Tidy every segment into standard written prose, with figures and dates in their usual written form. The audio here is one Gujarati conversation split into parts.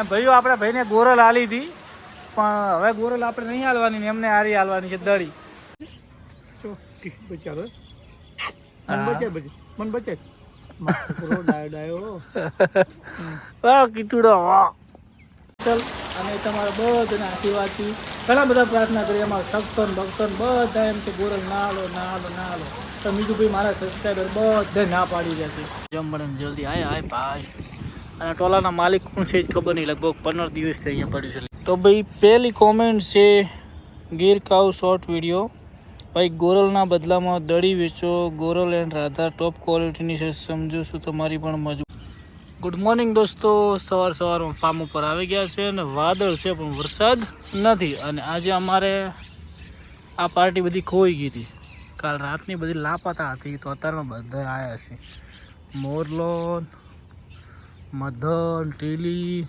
ભાઈઓ આપણે ભાઈને ગોરલ આલી હતી, પણ હવે ગોરલ આપણે નહીં હાલવાની ને એમને આરી હાલવાની છે દડી. કીટુડો ચલ. અને તમારા બધાના આશીર્વાદથી ઘણા બધા પ્રાર્થના કરી, અમારા સત્સન ભક્તન બધા એમ કે ગોરલ ના હાલો ના હાલો ના હાલો. તો મીઠુભાઈ મારા સબસ્ક્રાઈબર બધા ના પાડી જશે. જમવાનું જલ્દી આય ભાઈ. અને ટોલાના માલિક કોણ છે જ ખબર નહીં, લગભગ 15 દિવસથી અહીંયા પડ્યું છે. તો ભાઈ પહેલી કોમેન્ટ છે ગીર કાઉ શોર્ટ વિડીયો. ભાઈ ગોરલના બદલામાં દડી વેચો, ગોરલ એન્ડ રાધા ટોપ ક્વોલિટીની છે, સમજો છું તમારી પણ મજબૂત. ગુડ મોર્નિંગ દોસ્તો, સવારમાં ફાર્મ ઉપર આવી ગયા છે અને વાદળ છે પણ વરસાદ નથી. અને આજે અમારે આ પાર્ટી બધી ખોઈ ગઈ હતી, કાલ રાતની બધી લાપતા હતી, તો અત્યારમાં બધા આવ્યા છે. મોરલોન, મધન, ટીલી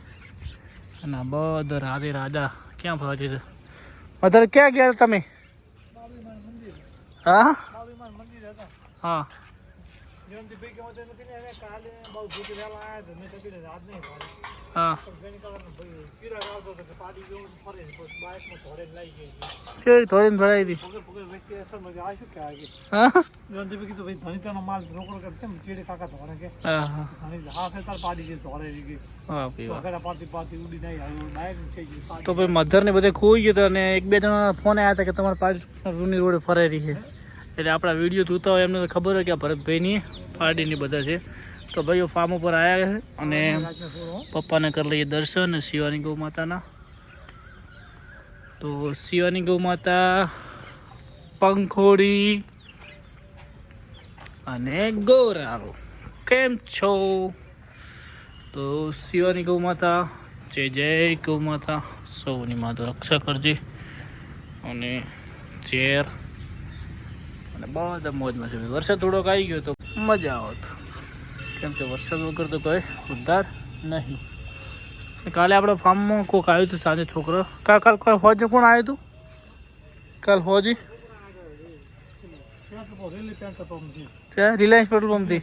અને બધા રાધે રાજા ક્યાં ફરવા છે? મધર ક્યાં ગયા તમે? હા હા હા થોડી ભરાઈ હતી. તો ભાઈ મધર ને બધે ખોઈ ગયો અને 1-2 જણા ફોન આવ્યા હતા કે તમારે પાર્ટી રૂની રોડે ફરાઈ રહી છે. એટલે આપણા વિડીયો જોતા હોય એમને તો ખબર હોય કે આ ભરતભાઈની પાર્ટીની બધા છે. તો ભાઈઓ ફાર્મ ઉપર આવ્યા છે અને પપ્પાને કરી લઈએ દર્શન શિવાની ગૌ માતાના. તો શિવાની ગૌ માતા, પંખોડી અને ગોરાળો કેમ છો? તો શિવાની ગૌ માતા, જય ગૌ માતા, સૌની માતા રક્ષા કરજે. અને ઝેર અને બધા મોજમાં છે. વરસાદ થોડોક આવી ગયો તો મજા આવત, કેમ કે વરસાદ વગર તો કોઈ ઉદ્ધાર નહીં. કાલે આપણે ફાર્મમાં કોઈક આવ્યું હતું સાંજે છોકરો. કાલ હોજે કોણ આવ્યું હતું? કાલ હોજી રિલાયન્સ પેટ્રોલ પંપથી.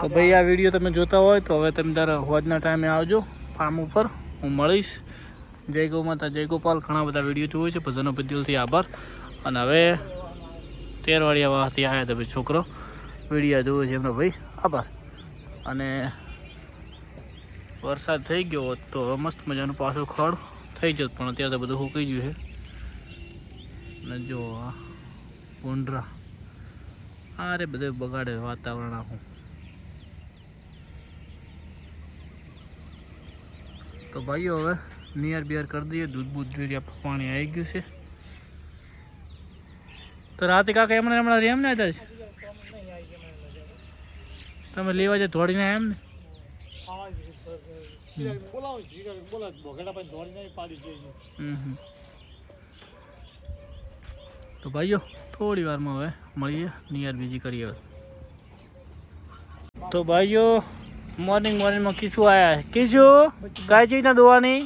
તો ભાઈ આ વિડીયો તમે જોતા હોય તો હવે તમે તારા હોજના ટાઈમે આવજો ફાર્મ ઉપર, હું મળીશ. જય ગૌ માતા, જય ગોપાલ. ઘણા બધા વિડીયો જોવે છે, બધાનો દિલથી આભાર. અને હવે 13 વાળિયાવાથી આવ્યા હતા ભાઈ છોકરો, વિડીયો જોવે છે એમનો ભાઈ આભાર. અને વરસાદ થઈ ગયો હોત તો મસ્ત મજાનું પાછું ખડ થઈ જત, પણ અત્યારે તો બધું સુકાઈ ગયું છે. અને જો આ ભૂંડરા અરે બધું બગાડે વાતાવરણ આખું. તો ભાઈઓ હવે નિયર બિયર કરી દઈએ, દૂધ બૂધ જોઈએ, પાણી આવી ગયું છે. તો રાતે કાકા હમણાં એમ ને હતા તમે લેવા જાય દોડીને એમ ને. તો ભાઈઓ થોડી વારમાં હવે મળીએ, નિયર બીજી કરીએ. તો ભાઈઓ મોર્નિંગમાં કીશું આયા. કીશું ગાય છે ત્યાં દોવાની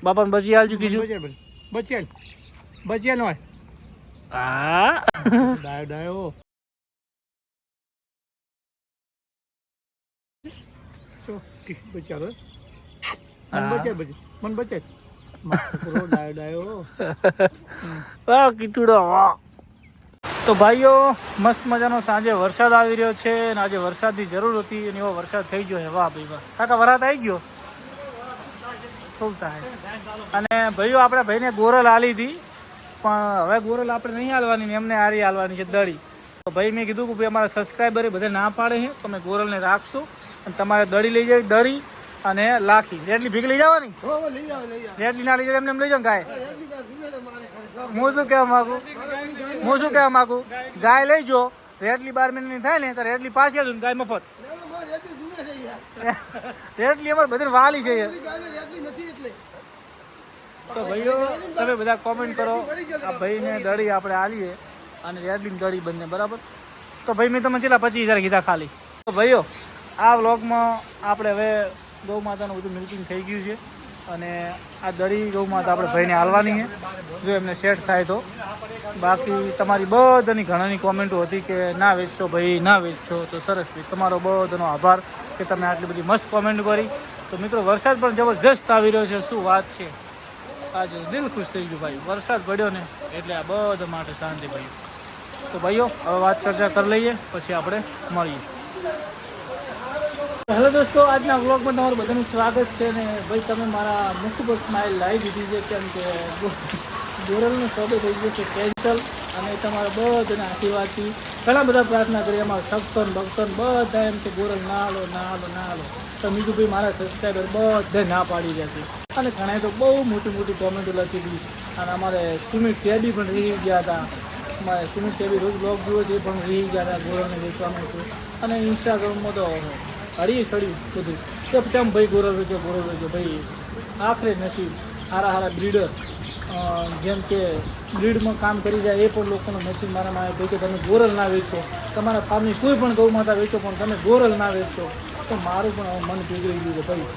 બાપાને બચી હાલજો. કીશું બચિયા નો હા ડાયો ડાયો કીટુડો. તો ભાઈઓ મસ્ત મજાનો સાંજે વરસાદ આવી રહ્યો છે અને આજે વરસાદની જરૂર હતી અને એવો વરસાદ થઈ ગયો છે. વાહ ભાઈ વાહ, કાકા વરાત આવી ગયો થાય. અને ભાઈઓ આપણે ભાઈને ગોરલ આલી હતી, પણ હવે ગોરલ આપણે નહીં હાલવાની ને એમને આરી હાલવાની છે દડી. તો ભાઈ મેં કીધું કે ભાઈ અમારા સબસ્ક્રાઈબરે બધા ના પાડે છે, તમે ગોરલને રાખશો અને તમારે દડી લઈ જાય, દડી અને લાખી રેડલી ભીગ લઈ જવાની. રેડલી ના લઈ જાય એમને એમ લઈ જાવ ગાય. હું શું કહેવા માગું ગાય લઈ જો, રેડલી 12 મહિનાની થાય ને તો રેડલી પાછી આવજો, ગાય મફત. રેડલી અમારે બધી વાલી છે. તો ભાઈઓ તમે બધા કોમેન્ટ કરો, આ ભાઈને દડી આપણે આલીએ અને રેડલીની દડી બંને બરાબર. તો ભાઈ મેં તમને કેટલા 25,000 કીધા ખાલી. તો ભાઈઓ આ વ્લોગમાં આપણે હવે ગૌ માતાનું બધું મિલ્કિંગ થઈ ગયું છે અને આ દડી ગૌમાં તો આપણે ભાઈને હાલવાની છે જો એમને સેટ થાય તો. બાકી તમારી બધાની ઘણાની કોમેન્ટો હતી કે ના વેચશો ભાઈ, ના વેચશો. તો સરસ ભાઈ, તમારો બધાનો આભાર કે તમે આટલી બધી મસ્ત કોમેન્ટ કરી. તો મિત્રો વરસાદ પણ જબરજસ્ત આવી રહ્યો છે, શું વાત છે. આજે દિલ ખુશ થઈ ગયું ભાઈ, વરસાદ પડ્યો ને એટલે આ બધા માટે શાંતિ ભાઈ. તો ભાઈઓ હવે વાત ચર્ચા કરી લઈએ પછી આપણે મળીએ. હેલો દોસ્તો, આજના વ્લોગમાં તમારું બધાનું સ્વાગત છે. ને ભાઈ તમે મારા મુખ પર સ્માઇલ લાવી દીધી છે, કેમ કે ગોરલનો સોદો થઈ ગયો છે કેન્સલ. અને તમારા બધાના આશીર્વાદથી ઘણા બધા પ્રાર્થના કરી અમારા સત્સન ભક્તન બધા એમ કે ગોરલ ના હાલો ના હાલો ના હાલો. તો બીજું ભાઈ મારા સબસ્ક્રાઈબર બધા ના પાડી રહ્યા છે. અને ઘણાએ તો બહુ મોટી મોટી કોમેન્ટો લખી હતી. અને અમારે સુમિત ટેબી પણ રહી ગયા હતા. અમારે સુમિત ટેબી રોજ બ્લોગ જુઓ તે પણ રહી ગયા હતા ગોરલને વેચવામાં હતું. અને ઇન્સ્ટાગ્રામમાં તો હળી ચડ્યું બધું કે તેમ ભાઈ ગોરલ વેચો ભાઈ. આખરે નસીબ સારા બ્રીડર જેમ કે બ્રીડમાં કામ કરી જાય એ પણ લોકોનો નસીબ મારામાં આવે કે તમે ગોરલ ના વેચો. તમારા ફાર્મની કોઈ પણ ગૌ માતા વેચો પણ તમે ગોરલ ના વેચો. તો મારું પણ મન પીગળી ગયું છે ભાઈ.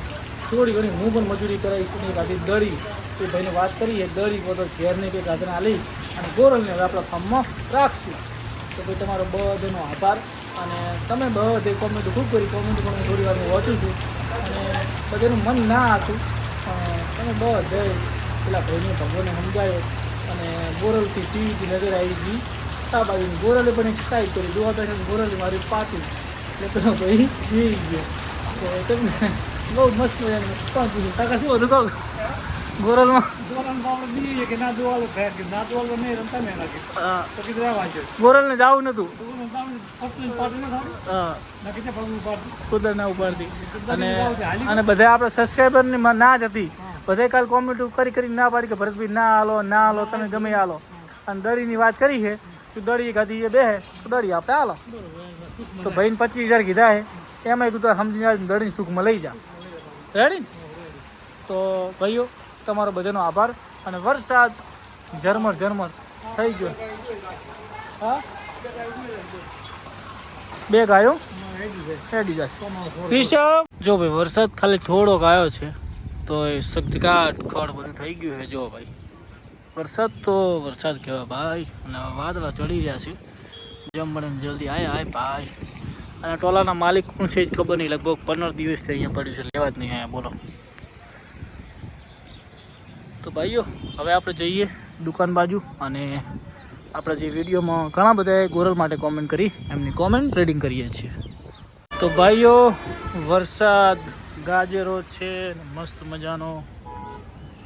થોડી ઘણી હું પણ મજૂરી કરાવીશ ને બાકી દળી એ ભાઈને વાત કરીએ દળી બધો ઘેરને કે ગાધના લઈ અને ગોરલને આપણા ફાર્મમાં રાખશું. તો ભાઈ તમારો બધાનો આભાર. અને તમે બધે કોમેન્ટ ખૂબ કરી, કોમેન્ટ પણ થોડી વાર હું વાંચું છું અને બધાનું મન ના હતું. તમે બધે પેલા ભાઈને ભગવાનને સમજાયો અને ગોરલથી ટીવીથી નજર આવી ગઈ આ બાજુની ગોરલે પણ એક સ્ટ્રાઇક કરી જોવા બેઠા ગોરલે મારી પાછી એટલે પેલો ભાઈ જોઈ ગયો. તો તમને બહુ મસ્ત મજાનું પણ પૂછ્યું કાકા શું હતું કહું ગોરલમાં કે ના દોવાલો ના દોવાલો નહીં રમતા ને ગોરલને જવું નતું કુદર ના ઉપાડતી. અને બધા આપણા સબસ્ક્રાઈબરની ના જ હતી. બધે કાલ કોમેન્ટ કરી ના પાડી કે ભરતભાઈ ના હાલો તમે ગમે હાલો. અને દડીની વાત કરી છે તો દડી ગાધી એ બે તો દડી આપણે હાલો. તો ભાઈને 25,000 કીધા છે એમાં તું તો સમજી જાય દડીની સુખમાં લઈ જા રેડી. તો ભાઈઓ તમારો બધાનો આભાર. અને વરસાદ ઝરમર થઈ ગયો. હા બે ગાયો હેડી જશે. જો ભાઈ વરસાદ ખાલી થોડોક આવ્યો છે તો એ શક્તિકાટ ખડ બધું થઈ ગયું છે. જો ભાઈ વરસાદ તો વરસાદ કહેવાય ભાઈ. અને વાદળા ચડી રહ્યા છે જેમ મળે જલ્દી આય ભાઈ. અને ટોલાના માલિક કોણ છે જ ખબર નહીં. લગભગ 15 દિવસથી અહીંયા પડ્યું છે, લેવા જ નહીં અહીંયા બોલો. તો ભાઈઓ હવે આપણે જઈએ દુકાન બાજુ અને આપણે જે વિડીયોમાં ઘણા બધાએ ગોરલ માટે કોમેન્ટ કરી એમની કોમેન્ટ રીડિંગ કરીએ છીએ. તો ભાઈઓ વરસાદ ગાજેરો છે મસ્ત મજાનો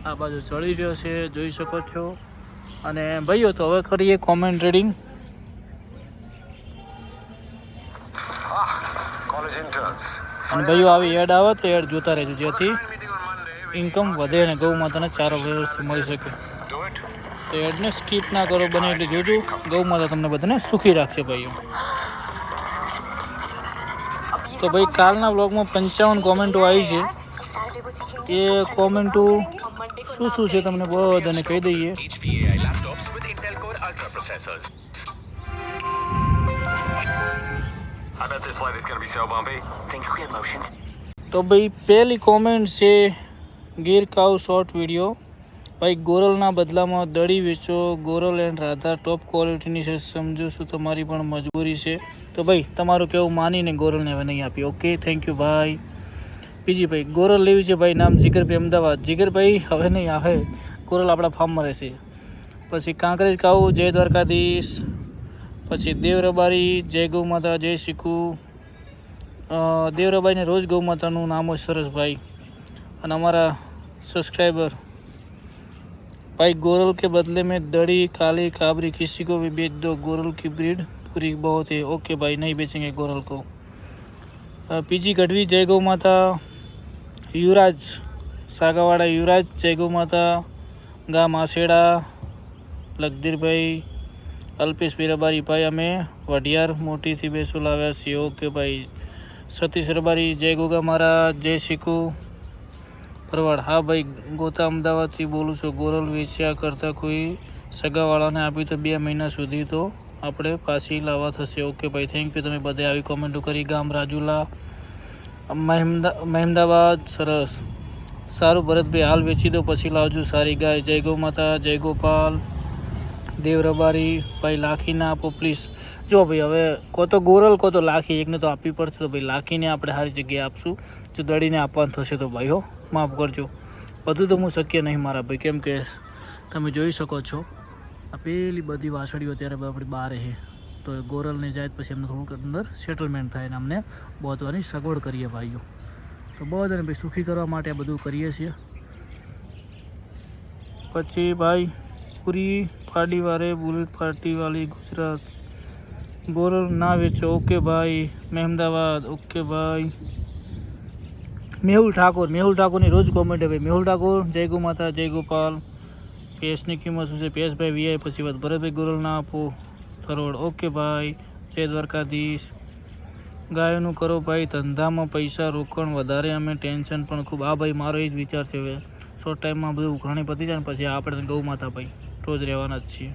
આ બાજુ ચડી રહ્યો છે જોઈ શકો છો. અને ભાઈઓ તો હવે કરીએ કોમેન્ટ રીડિંગ. અને ભાઈઓ આવી એડ આવે તો એડ જોતા રહેજો જેથી ઇન્કમ વધે અને ગૌ માતાને ચારો વ્યવસ્થિત મળી શકે. તો એડને સ્કીપ ના કરો, બને એટલે જોજો. ગૌ માતા તમને બધાને સુખી રાખશે ભાઈઓ. તો ભાઈ કાલના વ્લોગમાં 55 કોમેન્ટો આવી છે. એ કોમેન્ટો શું છે તમને બધાને કહી દઈએ. તો ભાઈ પહેલી કોમેન્ટ છે ગીર કાઉ શોર્ટ વિડીયો. ભાઈ ગોરલના બદલામાં દડી વેચો. ગોરલ એન્ડ રાધા ટોપ ક્વોલિટીની છે, સમજો છું તમારી પણ મજબૂરી છે. તો ભાઈ તમારું કેવું માનીને ગોરલને હવે નહીં આપી. ઓકે થેન્ક યુ ભાઈ. બીજી ભાઈ ગોરલ લેવી છે ભાઈ, નામ જીગરભાઈ અમદાવાદ. જીગરભાઈ હવે નહીં આવે, ગોરલ આપણા ફાર્મમાં રહેશે. પછી કાંકરેજ કાઉ જય દ્વારકાધીશ. પછી દેવરબારી જય ગૌ માતા જય શીખુ. દેવરબાઈને રોજ ગૌ માતાનું નામ હોય સરસભાઈ. અને અમારા सब्सक्राइबर भाई गोरल के बदले में दड़ी काली काबरी किसी को भी बेच दो, गोरल की ब्रीड पूरी बहुत है। ओके भाई नहीं बेचेंगे गोरल को। पीजी गढ़वी जय गौ माता। युवराज सागावाड़ा युवराज जय गौ माता। गा मासेड़ा लखदीर भाई अल्पेश बीराबारी भाई अमे वडियार मोटी थी बेसू लाव्या छे। ओके भाई सतीश रबारी जय गोगा महाराज जय शिकू परवाड़। हाँ भाई गोता अमदावाद थी बोलूँ छूँ। गोरल वेच्या करता कोई सगावाळाने आपी तो 2 महीना सुधी तो આપણે પાછી લાવવા થશે। ઓકે ભાઈ થેન્ક યુ। તમે બધે આવી કોમેન્ટો કરી। ગામ રાજુલા મહેમદાવાદ સરસ સારું ભરતભાઈ, હાલ વેચી દો પછી લાવજો સારી ગાય. જય ગૌ માતા, જય ગોપાલ. દેવ રબારી ભાઈ, લાખી ના આપો પ્લીઝ. જો ભાઈ હવે કો તો ગોરલ કો તો લાખી, એકને તો આપવી પડશે. તો ભાઈ લાખીને આપણે સારી જગ્યાએ આપશું. જો દડીને આપવાનું થશે તો ભાઈ હો માફ કરજો. બધું તો હું શક્ય નહીં મારા ભાઈ, કેમ કે તમે જોઈ શકો છો આ પેલી બધી વાસળીઓ અત્યારે આપણી બહાર છે. તો ગોરલને જાય પછી એમને થોડુંક અંદર સેટલમેન્ટ થાય ને અમને બોધવાની સગવડ કરીએ ભાઈઓ. તો બધાને ભાઈ સુખી કરવા માટે આ બધું કરીએ છીએ. પછી ભાઈ પૂરી ફાડીવારે બુલેટ ફાટીવાળી ગુજરાત ગોરલ ના વેચો. ઓકે ભાઈ. મહેમદાવાદ ઓકે ભાઈ. મેહુલ ઠાકોરની રોજ કોમેન્ટ ભાઈ. મેહુલ ઠાકોર, જય ગૌ માતા, જય ગોપાલ. પેસની કિંમત શું છે? પેસભાઈ વીઆઈ પછી વાત. ભરતભાઈ ગોરલ ના આપો થરોડ. ઓકે ભાઈ. જય દ્વારકાધીશ. ગાયનું કરો ભાઈ, ધંધામાં પૈસા રોકણ વધારે, અમે ટેન્શન પણ ખૂબ. આ ભાઈ મારો એ જ વિચાર છે. હવે શોર્ટ ટાઈમમાં બધું ઘણી પતી જાય ને પછી આપણે ગૌ માતા ભાઈ રોજ રહેવાના જ છીએ.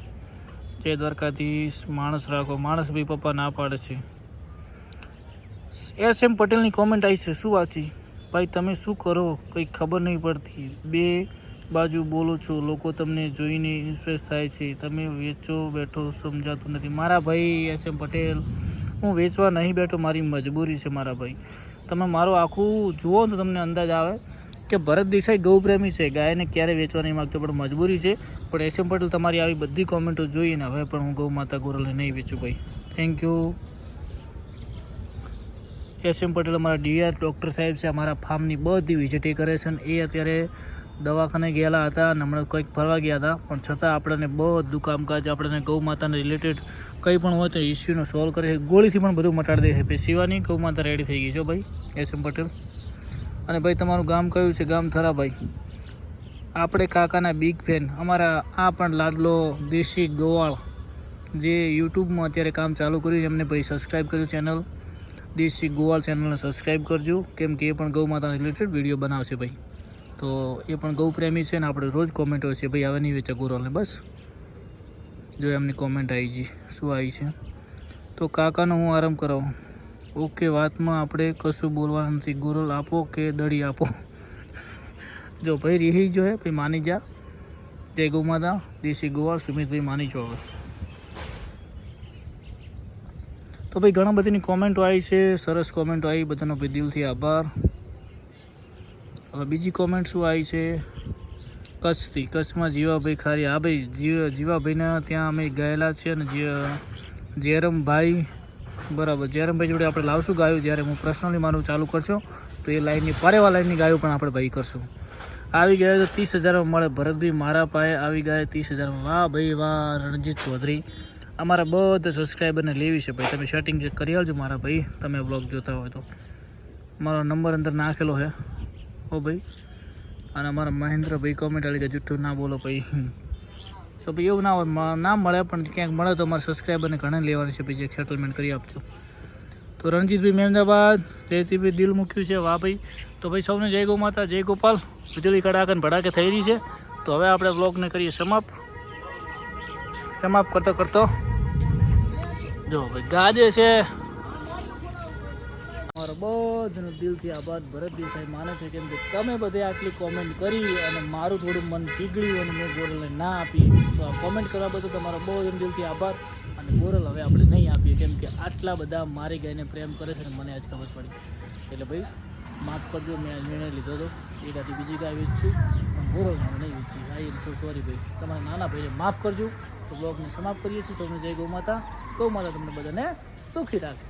જય દ્વારકાધીશ. માણસ રાખો. માણસ ભાઈ પપ્પા ના પાડે છે. SM પટેલની કોમેન્ટ આવી છે, શું વાંચી ભાઈ? તમે શું કરો કંઈ ખબર નહીં પડતી, બે બાજુ બોલો છો, લોકો તમને જોઈને ઇન્સ્પ્રેસ થાય છે, તમે વેચો બેઠો સમજાતું નથી. મારા ભાઈ SM પટેલ, હું વેચવા નહીં બેઠો, મારી મજબૂરી છે મારા ભાઈ. તમે મારું આખું જુઓ તો તમને અંદાજ આવે કે ભરત દેસાઈ ગૌપ્રેમી છે, ગાયને ક્યારે વેચવા નહીં માગતો, પણ મજબૂરી છે. પણ SM પટેલ તમારી આવી બધી કોમેન્ટો જોઈને હવે પણ હું ગૌ માતા ગોરલને નહીં વેચું ભાઈ. Thank you. SM પટેલ અમારા DR ડૉક્ટર સાહેબ છે, અમારા ફાર્મની બધી વિઝિટ કરે છે. એ અત્યારે દવાખાને ગયેલા હતા અને હમણાં કંઈક ફરવા ગયા હતા, પણ છતાં આપણને બધું કામકાજ આપણને ગૌ માતાને રિલેટેડ કંઈ પણ હોય તો ઇસ્યુનો સોલ્વ કરે છે. ગોળીથી પણ બધું મટાડી દે છે. પછી શિવાની ગૌ માતા રેડી થઈ ગઈ છો ભાઈ SM પટેલ. અને ભાઈ તમારું ગામ કયું છે? ગામ થરા ભાઈ. આપણે કાકાના બિગ ફેન. અમારા આ પણ લાડલો દેશી ગોવાળ જે યુટ્યુબમાં અત્યારે કામ ચાલુ કર્યું છે, એમને ભાઈ સબસ્ક્રાઈબ કર્યું ચેનલ દેશી ગોવાળ ચેનલને સબસ્ક્રાઈબ કરજો, કેમ કે એ પણ ગૌ માતા રિલેટેડ વિડીયો બનાવશે ભાઈ. તો એ પણ ગૌ પ્રેમી છે ને આપણે રોજ કોમેન્ટ હોય છે ભાઈ હવે નહીં વેચે ગોરલને. બસ જો એમની કોમેન્ટ આવી ગઈ, શું આવી છે? તો કાકાનો હું આરામ કરાવું. ઓકે, વાતમાં આપણે કશું બોલવાનું નથી. ગોરલ આપો કે દડી આપો? જો ભાઈ રહી જો હે ભાઈ માની જા. જય ગૌ માતા, દેશી ગોવાળ. સુમિતભાઈ માની જો હવે. તો ભાઈ ઘણા બધીની કોમેન્ટો આવી છે, સરસ કોમેન્ટો આવી, બધાનો ભાઈ દિલથી આભાર. હવે બીજી કોમેન્ટ શું આવી છે? કચ્છથી, કચ્છમાં જીવાભાઈ ખારી. હા ભાઈ જીવાભાઈને ત્યાં અમે ગયેલા છીએ અને જયરામભાઈ, બરાબર, જયરામભાઈ જોડે આપણે લાવશું ગાયું. જ્યારે હું પર્સનલી મારું ચાલુ કરશો તો એ લાઈનની પારેવા લાઈનની ગાયું પણ આપણે ભાઈ કરશું. આવી ગયા તો 30,000માં મળે. ભરતભાઈ મારા પાસે આવી ગયા 30,000માં. વાહ ભાઈ વાહ. રણજીત ચૌધરી, અમારા બધા સબસ્ક્રાઈબરને લેવી છે ભાઈ, તમે સેટિંગ ચેક કરી આવજો મારા ભાઈ, તમે બ્લોગ જોતા હોય તો. મારો નંબર અંદર નાખેલો છે હો ભાઈ. અને અમારા મહેન્દ્રભાઈ કોમેન્ટ આવી ગયા જુઠ્ઠું ના બોલો ભાઈ. તો ભાઈ એવું ના હોય, ના મળે પણ ક્યાંક મળે તો અમારા સબસ્ક્રાઈબરને ઘણા લેવાની છે ભાઈ, એક સેટલમેન્ટ કરી આપજો. તો રણજીતભાઈ મહેમદાબાદ, જયતીભાઈ દિલ મૂક્યું છે. વાહ ભાઈ. તો ભાઈ સૌને જય ગૌ માતા, જય ગોપાલ. વીજળી કડાકન ભડાકે થઈ રહી છે, તો હવે આપણે બ્લોગને કરીએ સમાપ્ત કરતો જો ભાઈ ગાજે છે. મારો બધાનો દિલથી આભાર. ભરત દેસાઈ માને છે, કેમ કે તમે બધે આટલી કોમેન્ટ કરી અને મારું થોડું મન પીગળ્યું અને મેં ગોરલને ના આપી. તો આ કોમેન્ટ કરવા બદલ તમારો બહુ દિલથી આભાર. અને ગોરલ હવે આપણે નહીં આપીએ, કેમ કે આટલા બધા મારી ગાયને પ્રેમ કરે છે ને મને આજ ખબર પડી. એટલે ભાઈ માફ કરજો, મેં આ નિર્ણય લીધો હતો એકાથી બીજી ગાય વેચશું, પણ ગોરલ નહીં વેચી. આઈ એમ સો સોરી ભાઈ, તમારા નાના ભાઈને માફ કરજો. તો બ્લોગને સમાપ્ત કરીએ છીએ. સૌને જય ગૌ માતા. ગૌ માતા તમને બધાને સુખી રાખે.